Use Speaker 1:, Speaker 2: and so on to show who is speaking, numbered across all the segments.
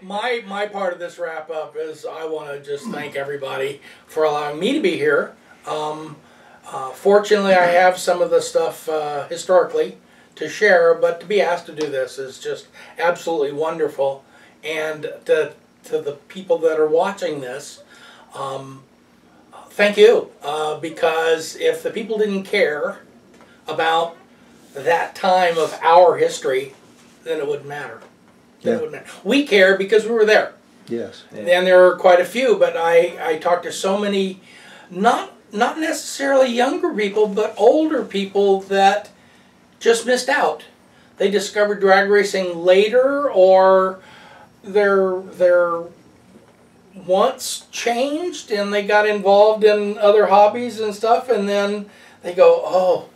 Speaker 1: my part of this wrap up is I want to just thank everybody for allowing me to be here. Fortunately, I have some of the stuff historically to share, but to be asked to do this is just absolutely wonderful. And to the people that are watching this, thank you, because if the people didn't care about that time of our history, then it wouldn't matter. Then it wouldn't matter. We care because we were there.
Speaker 2: Yes.
Speaker 1: Yeah. And there are quite a few, but I talked to so many, not necessarily younger people, but older people that just missed out. They discovered drag racing later, or their wants changed and they got involved in other hobbies and stuff, and then they go, oh,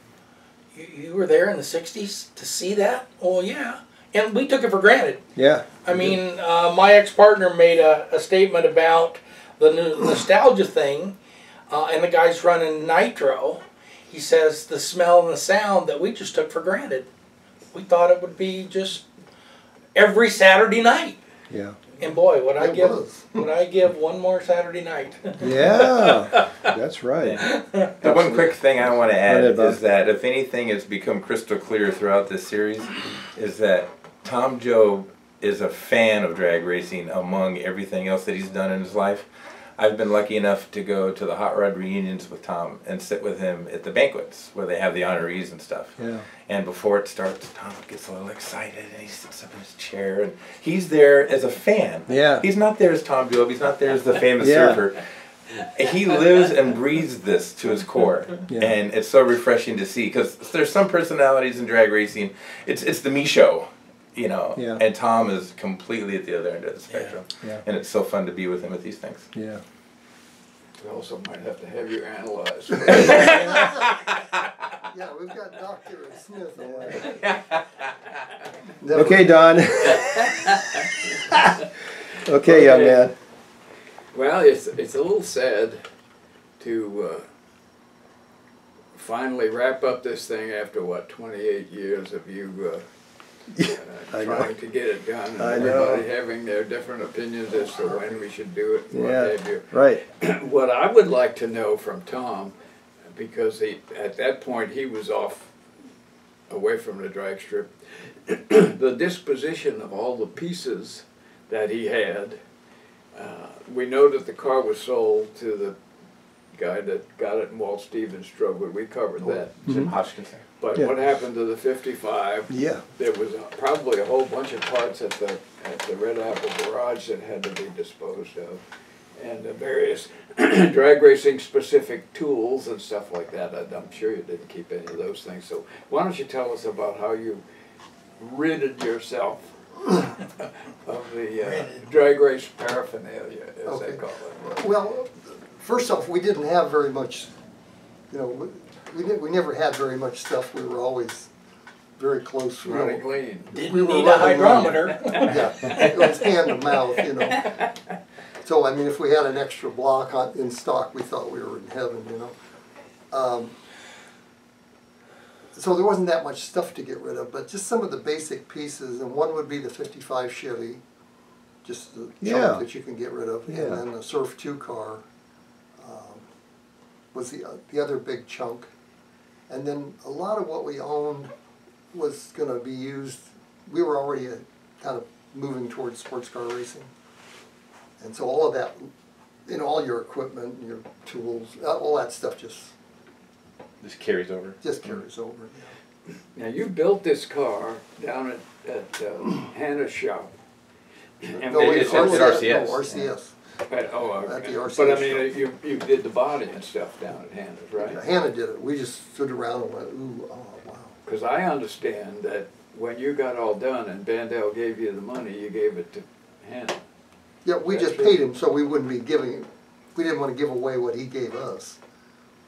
Speaker 1: you were there in the 60s to see that? Oh, yeah. And we took it for granted.
Speaker 2: Yeah.
Speaker 1: I mean, my ex-partner made a statement about the nostalgia thing, and the guy's running Nitro. He says the smell and the sound that we just took for granted. We thought it would be just every Saturday night.
Speaker 2: Yeah.
Speaker 1: And boy, would I give one more Saturday night.
Speaker 2: Yeah, that's right.
Speaker 3: The one quick thing I want to add is that if anything has become crystal clear throughout this series is that Tom Job is a fan of drag racing among everything else that he's done in his life. I've been lucky enough to go to the Hot Rod reunions with Tom and sit with him at the banquets where they have the honorees and stuff.
Speaker 2: Yeah.
Speaker 3: And before it starts, Tom gets a little excited and he sits up in his chair and he's there as a fan.
Speaker 2: Yeah.
Speaker 3: He's not there as Tom Job. He's not there as the famous surfer. He lives and breathes this to his core. Yeah. And it's so refreshing to see because there's some personalities in drag racing. It's the me show. You know, and Tom is completely at the other end of the spectrum.
Speaker 2: Yeah.
Speaker 3: And it's so fun to be with him at these things.
Speaker 2: Yeah.
Speaker 4: We also might have to have you analyzed.
Speaker 5: Yeah, we've got Dr. Smith.
Speaker 2: Okay, Don. Okay, young man.
Speaker 4: Well, it's a little sad to finally wrap up this thing after, what, 28 years of you trying to get it done, and everybody having their different opinions as to when we should do it and what have you.
Speaker 2: Right.
Speaker 4: What I would like to know from Tom, because at that point he was off away from the drag strip, the disposition of all the pieces that he had. We know that the car was sold to the guy that got it in Walt Stevens Strobel. We covered that.
Speaker 3: Jim Hodgkinson.
Speaker 4: But what happened to the 55?
Speaker 2: Yeah.
Speaker 4: There was probably a whole bunch of parts at the Red Apple Garage that had to be disposed of, and the various drag racing specific tools and stuff like that. I'm sure you didn't keep any of those things. So why don't you tell us about how you ridded yourself of the drag race paraphernalia, as they call it?
Speaker 5: Well, first off, we didn't have very much, you know, we never had very much stuff. We were always very close.
Speaker 4: Running lean.
Speaker 1: Didn't need a hydrometer.
Speaker 5: Yeah, it was hand to mouth, you know. So, I mean, if we had an extra block in stock, we thought we were in heaven, you know. So there wasn't that much stuff to get rid of, but just some of the basic pieces, and one would be the 55 Chevy, just the chunk that you can get rid of, and then the Surf 2 car was the other big chunk. And then a lot of what we owned was going to be used, we were already kind of moving towards sports car racing. And so all of that, you know, all your equipment, your tools, all that stuff just
Speaker 3: carries over.
Speaker 5: Just carries over, yeah.
Speaker 4: Now you built this car down at Hannah's shop. And
Speaker 5: No,
Speaker 3: it's at RCS.
Speaker 5: No, RCS.
Speaker 4: At the
Speaker 5: RCS
Speaker 4: but I mean, you did the body and stuff down at Hannah's, right?
Speaker 5: Yeah, Hannah did it. We just stood around and went, ooh, oh, wow.
Speaker 4: Because I understand that when you got all done and Bandel gave you the money, you gave it to Hannah.
Speaker 5: Yeah, we just paid him so we wouldn't be giving, we didn't want to give away what he gave us.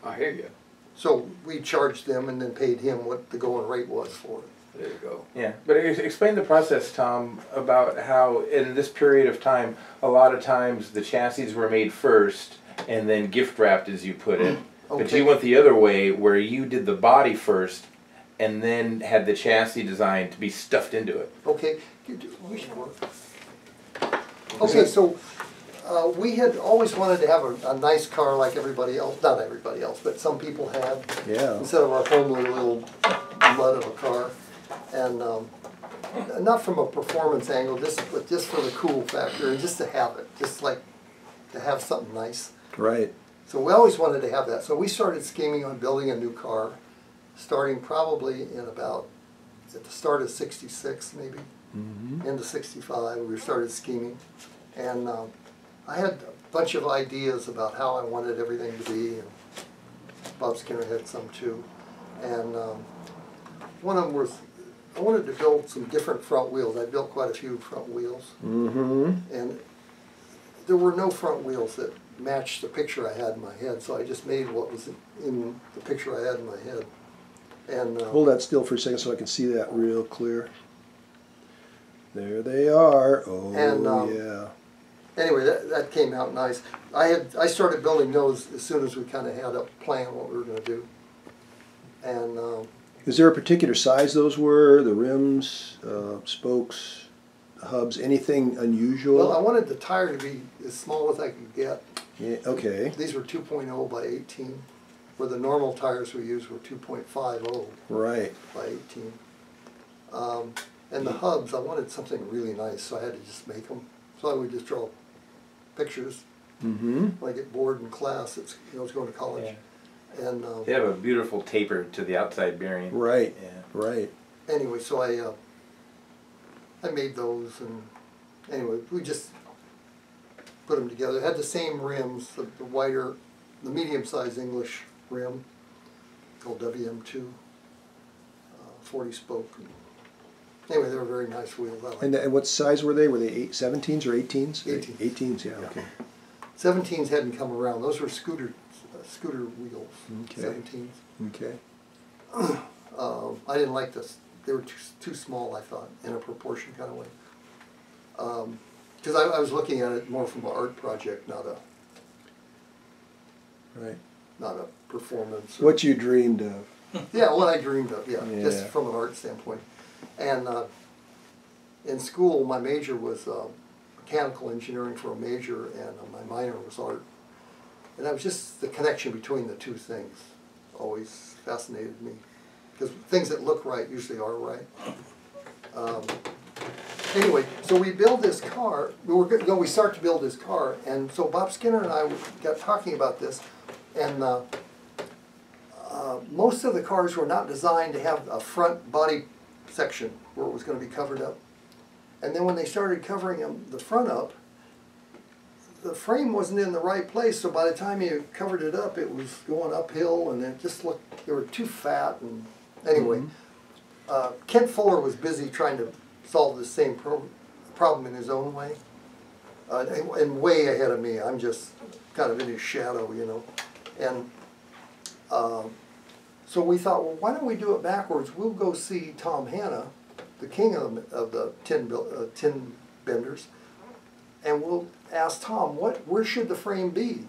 Speaker 4: I hear you.
Speaker 5: So we charged them and then paid him what the going rate was for it.
Speaker 4: There you go.
Speaker 3: Yeah, but explain the process, Tom, about how in this period of time, a lot of times the chassis were made first and then gift wrapped, as you put it.
Speaker 5: Okay.
Speaker 3: But you went the other way, where you did the body first and then had the chassis designed to be stuffed into it.
Speaker 5: Okay, we should work. Okay, so we had always wanted to have a nice car like everybody else, not everybody else, but some people had,
Speaker 2: Yeah.
Speaker 5: instead of our homely little mud of a car. And not from a performance angle, but just for the cool factor and just to have it, just like to have something nice.
Speaker 2: Right.
Speaker 5: So we always wanted to have that. So we started scheming on building a new car, starting probably in about, at the start of '66 maybe, into '65, we started scheming. And I had a bunch of ideas about how I wanted everything to be, and Bob Skinner had some too. And one of them was, I wanted to build some different front wheels. I built quite a few front wheels. And there were no front wheels that matched the picture I had in my head, so I just made what was in the picture I had in my head. And
Speaker 2: Hold that still for a second so I can see that real clear. There they are. Oh,
Speaker 5: And,
Speaker 2: yeah.
Speaker 5: anyway, that came out nice. I started building those as soon as we kind of had a plan what we were going to do. And
Speaker 2: Is there a particular size those were? The rims, spokes, hubs, anything unusual?
Speaker 5: well, I wanted the tire to be as small as I could get.
Speaker 2: Yeah, okay.
Speaker 5: These were 2.0 by 18, where the normal tires we used were 2.50
Speaker 2: Right.
Speaker 5: by 18. And the hubs, I wanted something really nice, so I had to just make them. So I would just draw pictures. When I get bored in class, it's, I was going to college. And
Speaker 3: They have a beautiful taper to the outside bearing.
Speaker 2: Right.
Speaker 3: Yeah.
Speaker 2: Right.
Speaker 5: anyway, so I made those, and anyway, we just put them together. It had the same rims, the wider, the medium-sized English rim, called WM2, 40 spoke. Anyway, they were very nice wheels. I liked them.
Speaker 2: And what size were they? Were they 17s or 18s?
Speaker 5: 18s.
Speaker 2: 18s, yeah, okay.
Speaker 5: 17s hadn't come around. Those were scooter wheels.
Speaker 2: Okay.
Speaker 5: 17s.
Speaker 2: Okay.
Speaker 5: I didn't like this. They were too small, I thought, in a proportion kind of way. Because I was looking at it more from an art project, not a performance.
Speaker 2: What you dreamed of.
Speaker 5: Yeah, what I dreamed of, yeah,
Speaker 2: Yeah.
Speaker 5: just from an art standpoint. And in school, my major was mechanical engineering for a major, and my minor was art. And that was just the connection between the two things always fascinated me. Because things that look right usually are right. Anyway, so we build this car. We start to build this car, and so Bob Skinner and I got talking about this, and most of the cars were not designed to have a front body section where it was going to be covered up. And then when they started covering the front up, the frame wasn't in the right place, so by the time you covered it up, it was going uphill, and it just looked, they were too fat. And anyway, Kent Fuller was busy trying to solve the same problem in his own way, and way ahead of me. I'm just kind of in his shadow, you know. And so we thought, well, why don't we do it backwards? We'll go see Tom Hanna, the king of the tin benders, and we'll ask Tom, where should the frame be,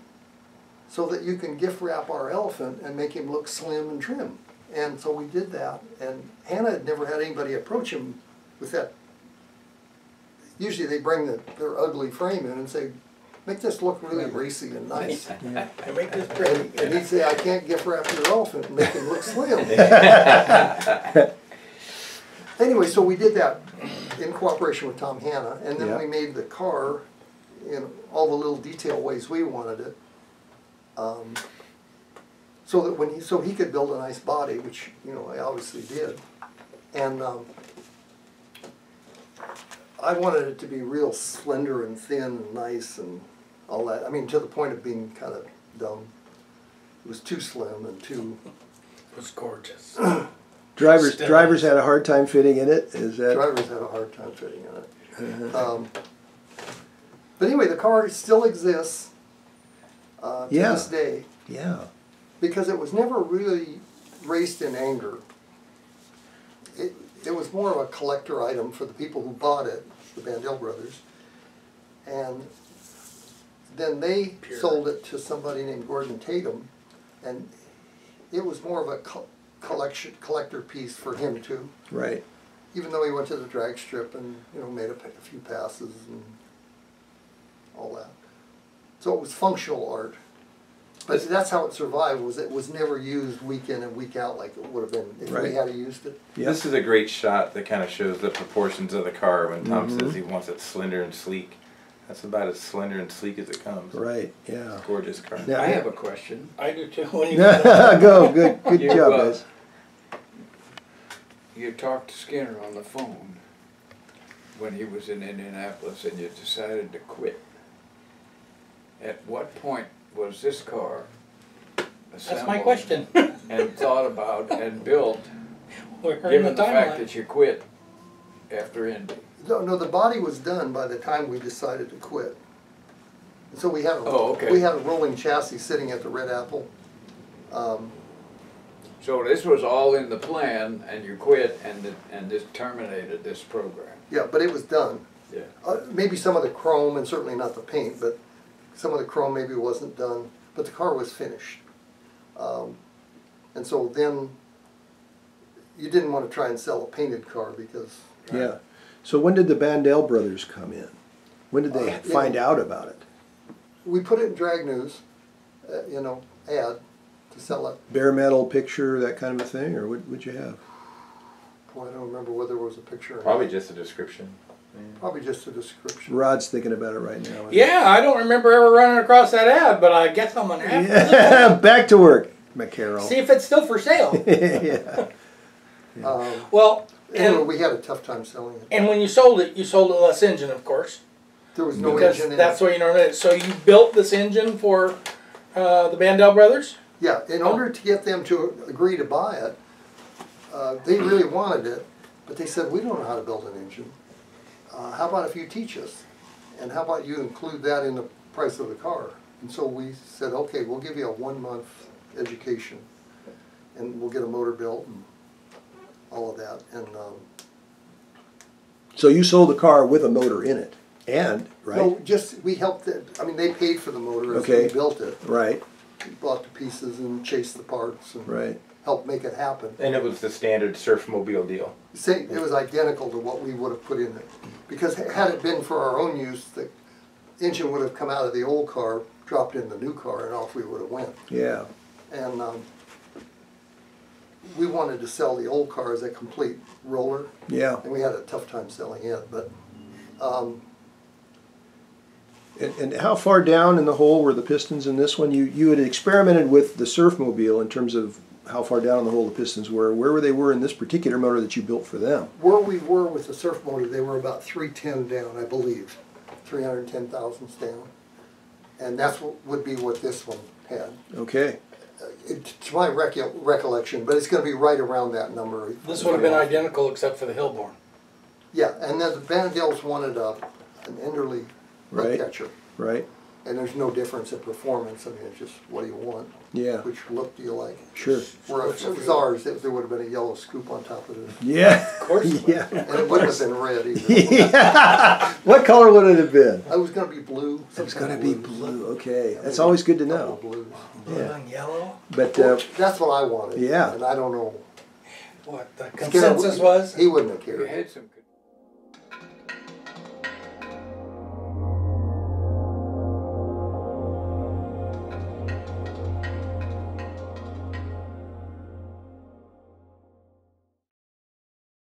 Speaker 5: so that you can gift wrap our elephant and make him look slim and trim. And so we did that, and Hanna had never had anybody approach him with that. Usually they bring their ugly frame in and say, make this look really racy and nice.
Speaker 1: I make this pretty.
Speaker 5: And he'd say, I can't gift wrap your elephant and make him look slim. Anyway, so we did that in cooperation with Tom Hanna, and then we made the car in all the little detail ways we wanted it, so that so he could build a nice body, which I obviously did, and I wanted it to be real slender and thin and nice and all that. I mean, to the point of being kind of dumb. It was too slim and too.
Speaker 1: It was gorgeous.
Speaker 2: Drivers had a hard time fitting in it. Is that?
Speaker 5: Drivers had a hard time fitting in it. But anyway, the car still exists to this day.
Speaker 2: Yeah.
Speaker 5: Because it was never really raced in anger. It was more of a collector item for the people who bought it, the Bandel brothers. And then they sold it to somebody named Gordon Tatum, and it was more of a collector piece for him too.
Speaker 2: Right.
Speaker 5: Even though he went to the drag strip and made a few passes, all that. So it was functional art. But that's how it survived, was it was never used week in and week out like it would have been if we had used it.
Speaker 2: Yep.
Speaker 3: This is a great shot that kind of shows the proportions of the car when Tom says he wants it slender and sleek. That's about as slender and sleek as it comes.
Speaker 2: Right, yeah.
Speaker 3: Gorgeous car.
Speaker 2: Now,
Speaker 4: I have a question.
Speaker 1: I do too. When you
Speaker 2: Go, good
Speaker 4: You,
Speaker 2: job, guys.
Speaker 4: You talked to Skinner on the phone when he was in Indianapolis and you decided to quit. At what point was this car assembled
Speaker 1: That's my question.
Speaker 4: and thought about and built,
Speaker 1: We're in
Speaker 4: given the fact
Speaker 1: timeline.
Speaker 4: that you quit after Indy?
Speaker 5: No, the body was done by the time we decided to quit. And so we had
Speaker 4: okay.
Speaker 5: we had a rolling chassis sitting at the Red Apple.
Speaker 4: So this was all in the plan, and you quit and just terminated this program.
Speaker 5: Yeah, but it was done.
Speaker 4: Yeah.
Speaker 5: Maybe some of the chrome, and certainly not the paint, but some of the chrome maybe wasn't done. But the car was finished. And so then you didn't want to try and sell a painted car because...
Speaker 2: Yeah. So when did the Bandel brothers come in? When did they find out about it?
Speaker 5: We put it in Drag News, ad to sell it.
Speaker 2: Bare metal picture, that kind of a thing, or what'd you have?
Speaker 5: Boy, I don't remember whether there was a picture or
Speaker 3: Probably
Speaker 5: not.
Speaker 3: just a description.
Speaker 5: Probably just a description.
Speaker 2: Rod's thinking about it right now.
Speaker 1: Yeah, I don't remember ever running across that ad, but I guess I'm gonna have to
Speaker 2: Yeah. Back to work, McCarroll.
Speaker 1: see if it's still for sale.
Speaker 2: Yeah.
Speaker 1: Well,
Speaker 5: Anyway,
Speaker 1: and,
Speaker 5: we had a tough time selling it.
Speaker 1: and when you sold it less engine, of course,
Speaker 5: There was no
Speaker 1: because
Speaker 5: engine in
Speaker 1: that's
Speaker 5: it.
Speaker 1: what you know. So you built this engine for the Bandel brothers.
Speaker 5: Yeah, in order to get them to agree to buy it, they really wanted it, but they said, we don't know how to build an engine. How about if you teach us? And how about you include that in the price of the car? And so we said, okay, we'll give you a 1-month education, and we'll get a motor built and all of that. And
Speaker 2: So you sold the car with a motor in it, and right,
Speaker 5: no, just we helped it. I mean, they paid for the motor as
Speaker 2: Okay.
Speaker 5: we built it.
Speaker 2: right,
Speaker 5: We bought the pieces and chased the parts and
Speaker 2: right.
Speaker 5: helped make it happen.
Speaker 3: And it was the standard Surfmobile deal.
Speaker 5: It was identical to what we would have put in it. Because had it been for our own use, the engine would have come out of the old car, dropped in the new car, and off we would have went.
Speaker 2: Yeah.
Speaker 5: And we wanted to sell the old car as a complete roller,
Speaker 2: Yeah.
Speaker 5: and we had a tough time selling it. But
Speaker 2: And how far down in the hole were the pistons in this one? You had experimented with the Surfmobile in terms of how far down in the hole the pistons were. Where were they in this particular motor that you built for them?
Speaker 5: where we were with the surf motor, they were about 310 down, I believe, 310 thousandths down. And that's what would be what this one had.
Speaker 2: Okay.
Speaker 5: To my recollection, but it's going to be right around that number.
Speaker 1: This would have been identical except for the Hillborn.
Speaker 5: Yeah, and then the Bandels wanted an Enderley
Speaker 2: Right.
Speaker 5: catcher,
Speaker 2: Right.
Speaker 5: and there's no difference in performance. I mean, it's just what do you want?
Speaker 2: Yeah.
Speaker 5: Which look do you like?
Speaker 2: Sure.
Speaker 5: Where if it was ours, there would have been a yellow scoop on top of it,
Speaker 2: Yeah.
Speaker 1: Of course. it would.
Speaker 2: Yeah.
Speaker 5: and it wouldn't have been red either.
Speaker 2: Yeah. What color would it have been?
Speaker 5: I was going to be blue.
Speaker 2: It was
Speaker 5: some
Speaker 2: going to
Speaker 5: kind
Speaker 2: be
Speaker 5: of blues.
Speaker 2: blue. Okay. That's always good to
Speaker 5: Couple
Speaker 2: know.
Speaker 5: of blues.
Speaker 1: Blue
Speaker 2: Yeah.
Speaker 1: and yellow.
Speaker 2: But
Speaker 5: Well, that's what I wanted.
Speaker 2: Yeah.
Speaker 5: And I don't know.
Speaker 1: What the
Speaker 5: Skinner,
Speaker 1: consensus was?
Speaker 5: He wouldn't have
Speaker 4: You
Speaker 5: cared.
Speaker 4: had some